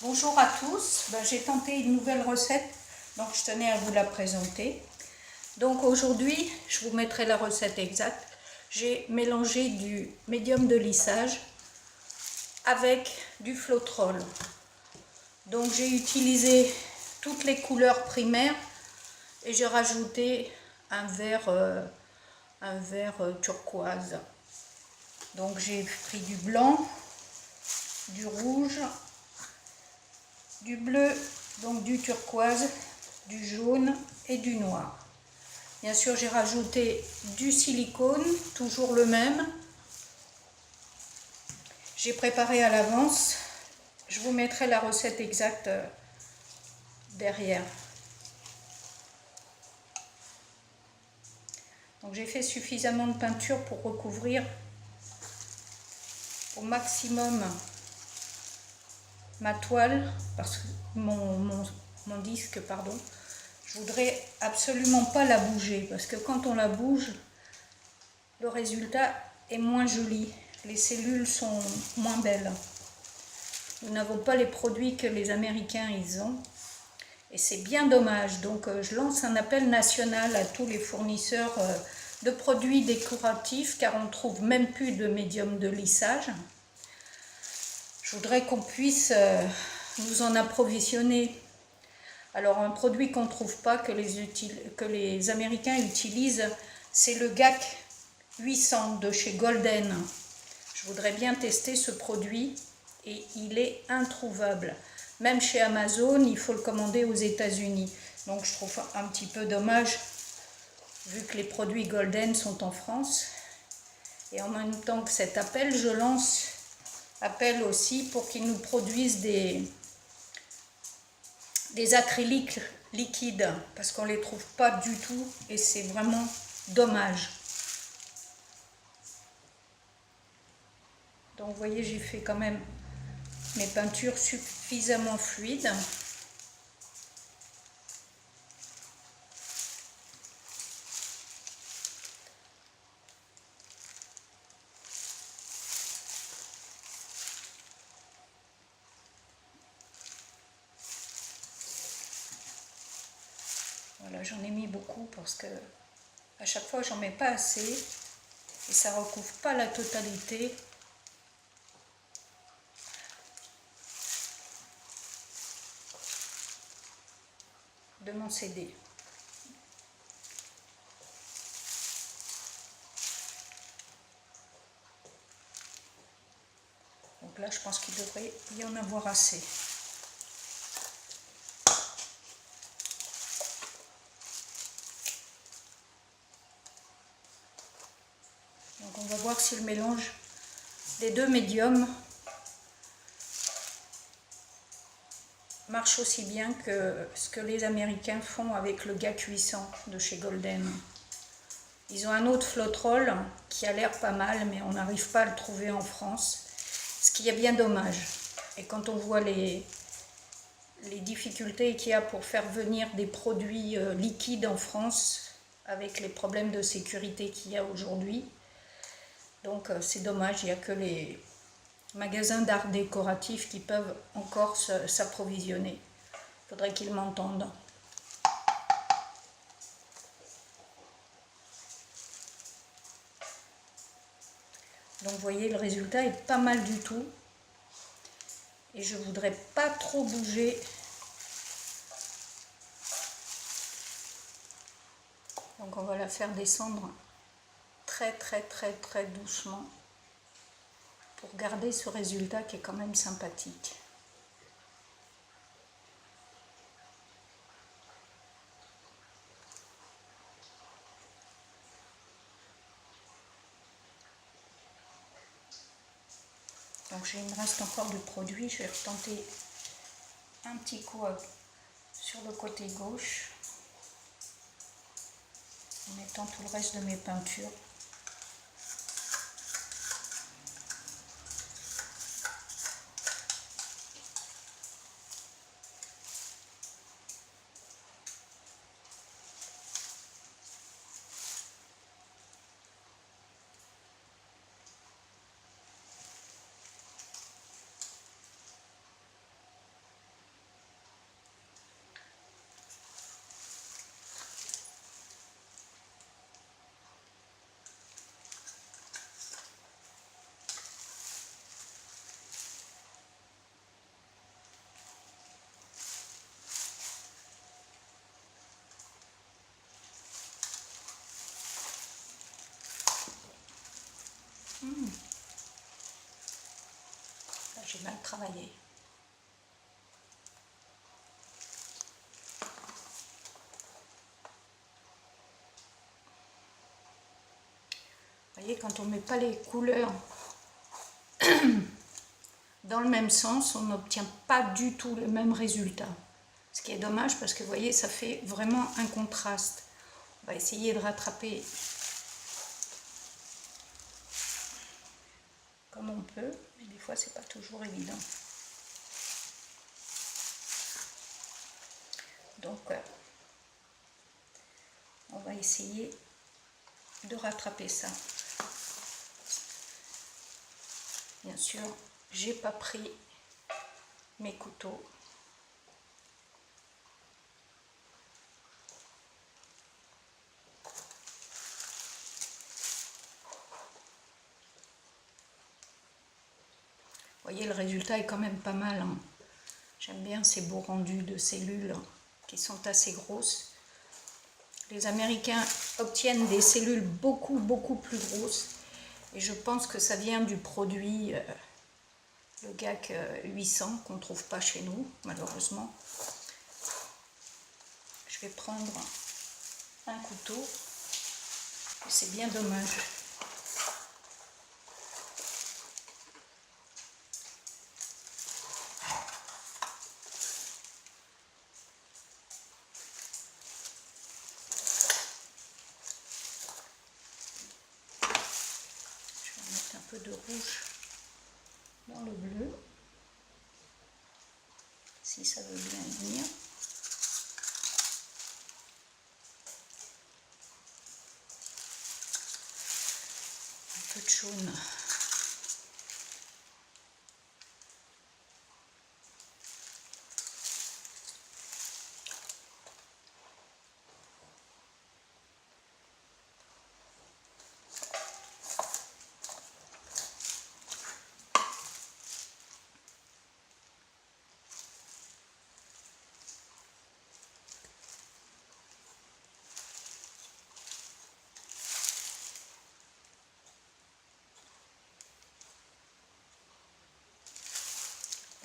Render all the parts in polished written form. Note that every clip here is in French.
Bonjour à tous, j'ai tenté une nouvelle recette, donc je tenais à vous la présenter. Donc aujourd'hui, je vous mettrai la recette exacte. J'ai mélangé du médium de lissage avec du Floetrol. Donc j'ai utilisé toutes les couleurs primaires et j'ai rajouté un vert turquoise. Donc j'ai pris du blanc, du rouge, du bleu, donc du turquoise, du jaune et du noir. Bien sûr, j'ai rajouté du silicone, toujours le même. J'ai préparé à l'avance. Je vous mettrai la recette exacte derrière. Donc j'ai fait suffisamment de peinture pour recouvrir au maximum ma toile, parce que mon disque, pardon. Je voudrais absolument pas la bouger, parce que quand on la bouge, le résultat est moins joli. Les cellules sont moins belles. Nous n'avons pas les produits que les Américains ils ont. Et c'est bien dommage. Donc je lance un appel national à tous les fournisseurs de produits décoratifs, car on ne trouve même plus de médium de lissage. Je voudrais qu'on puisse nous en approvisionner. Alors un produit qu'on ne trouve pas, que les Américains utilisent, c'est le GAC 800 de chez Golden. Je voudrais bien tester ce produit et il est introuvable. Même chez Amazon, il faut le commander aux États-Unis. Donc je trouve un petit peu dommage, vu que les produits Golden sont en France. Et en même temps que cet appel, je lance appel aussi pour qu'ils nous produisent des acryliques liquides, parce qu'on ne les trouve pas du tout et c'est vraiment dommage. Donc vous voyez, j'ai fait quand même mes peintures suffisamment fluides. Voilà, j'en ai mis beaucoup parce que à chaque fois j'en mets pas assez et ça recouvre pas la totalité. De mon CD. Donc là, je pense qu'il devrait y en avoir assez. Donc on va voir si le mélange des deux médiums marche aussi bien que ce que les Américains font avec le GAC 800 de chez Golden. Ils ont un autre Floetrol qui a l'air pas mal, mais on n'arrive pas à le trouver en France, ce qui est bien dommage. Et quand on voit les difficultés qu'il y a pour faire venir des produits liquides en France, avec les problèmes de sécurité qu'il y a aujourd'hui, donc c'est dommage, il n'y a que les magasins d'art décoratif qui peuvent encore s'approvisionner. Il faudrait qu'ils m'entendent. Donc vous voyez, le résultat est pas mal du tout. Et je voudrais pas trop bouger. Donc on va la faire descendre très doucement pour garder ce résultat qui est quand même sympathique. Donc il me reste encore du produit, je vais retenter un petit coup sur le côté gauche en mettant tout le reste de mes peintures. mal travaillé. Vous voyez, quand on ne met pas les couleurs dans le même sens, on n'obtient pas du tout le même résultat. Ce qui est dommage parce que vous voyez, ça fait vraiment un contraste. On va essayer de rattraper comme on peut, mais des fois c'est pas toujours évident. Donc on va essayer de rattraper ça. Bien sûr, j'ai pas pris mes couteaux. Vous voyez, le résultat est quand même pas mal, hein. J'aime bien ces beaux rendus de cellules qui sont assez grosses. Les Américains obtiennent des cellules beaucoup plus grosses. Et je pense que ça vient du produit, le GAC 800, qu'on ne trouve pas chez nous, malheureusement. Je vais prendre un couteau. C'est bien dommage. Un peu de rouge dans le bleu, si ça veut bien venir. Un peu de jaune.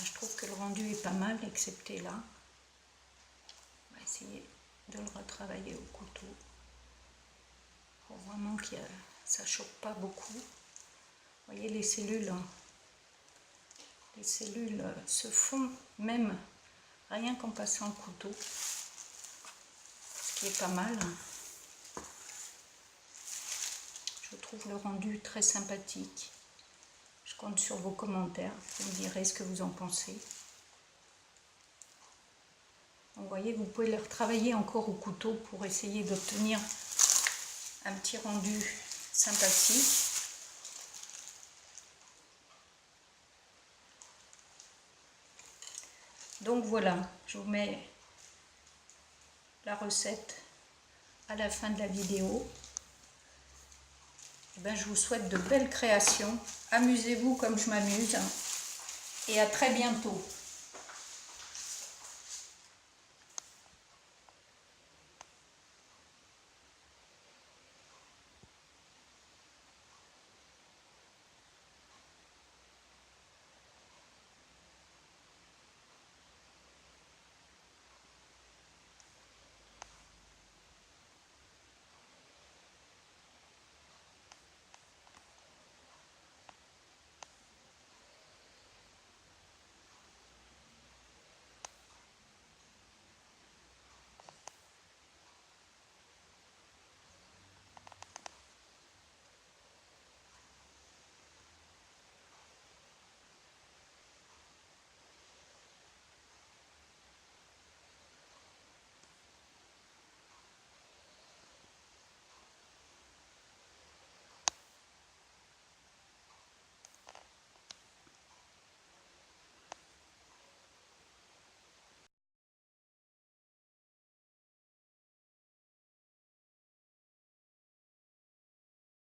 Je trouve que le rendu est pas mal, excepté là. On va essayer de le retravailler au couteau pour vraiment que ça ne choque pas beaucoup. Vous voyez, les cellules se font même rien qu'en passant le couteau, ce qui est pas mal. Je trouve le rendu très sympathique. Je compte sur vos commentaires, vous me direz ce que vous en pensez. Donc, vous voyez, vous pouvez le retravailler encore au couteau pour essayer d'obtenir un petit rendu sympathique. Donc voilà, je vous mets la recette à la fin de la vidéo. Et ben, je vous souhaite de belles créations. Amusez-vous comme je m'amuse. Et à très bientôt.